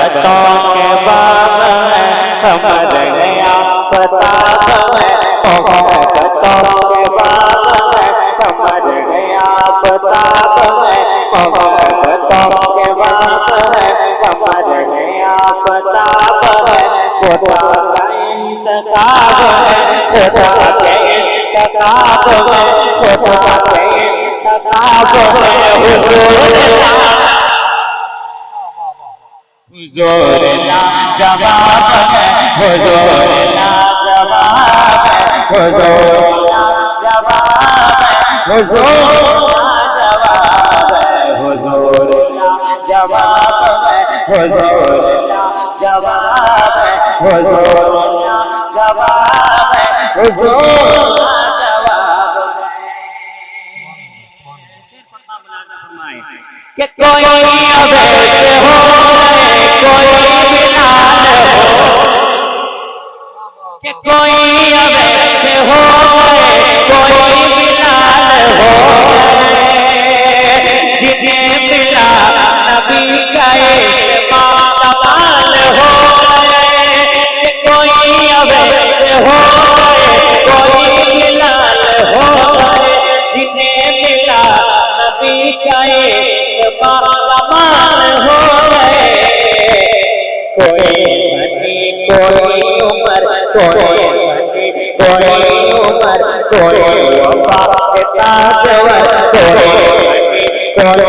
के बाग में कमर गया प्रताप में, भगतों के बाग में कमर गया प्रताप में, भगतों के बाग में कमर गया प्रताप में। खुदा का इंतखाब है, खुदा के इंतखाब में, खुदा के इंतखाब में हुजूर ना जवाब है, हुजूर ना जवाब है, हुजूर ना जवाब है, हुजूर ना जवाब है, हुजूर ना जवाब है, हुजूर ना जवाब है, हुजूर ना जवाब है, हुजूर ना जवाब है। कि कोई अवैध हो कोई बिलाल हो, कि कोई अवैध हो कोई बिलाल हो, जिन्हें मिला नबी का कमाल हो। कि कोई अवैध हो कोई बिलाल हो, जिन्हें मिला नबी का कमाल हो गए। कोई घटी कोई उम्र कोई घटी कोई उम्र कोई वफा के ताजवर, कोई घटी कोई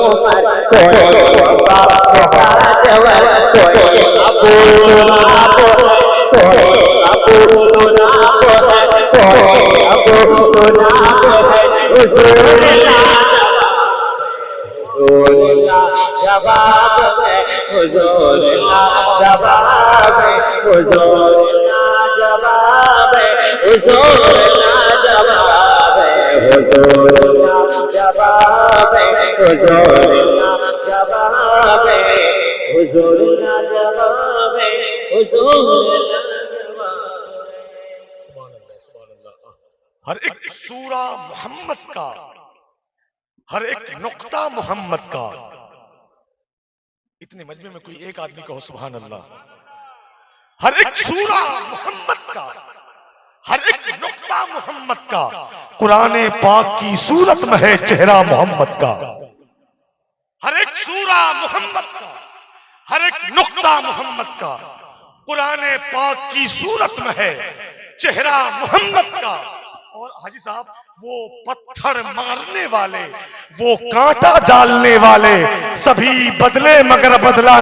उम्र कोई वफा के ताजवर, कोई अबू ना बोले कोई अबू ना बोले कोई अबू ना बोले, हुजूर ना जवाब है, हुजूर ना जवाब है, हुजूर ना जवाब है, हुजूर ना जवाब है, हुजूर ना जवाब है, हुजूर ना जवाब है, हुजूर ना जवाब है, हुजूर ना जवाब है। हर एक सूरा मोहम्मद का, हर एक नुक्ता मोहम्मद का। इतने मजमे में कोई एक आदमी कहो सुभान अल्लाह। हर एक सूरा मोहम्मद का, हर एक नुक्ता मोहम्मद का। कुरान पाक की सूरत में है चेहरा मोहम्मद का। हर एक सूरा मोहम्मद का, हर एक नुक्ता मोहम्मद का। कुरान पाक की सूरत में है चेहरा मोहम्मद का। और हाजी साहब, वो पत्थर मारने वाले, वो कांटा डालने वाले सभी बदले मगर बदला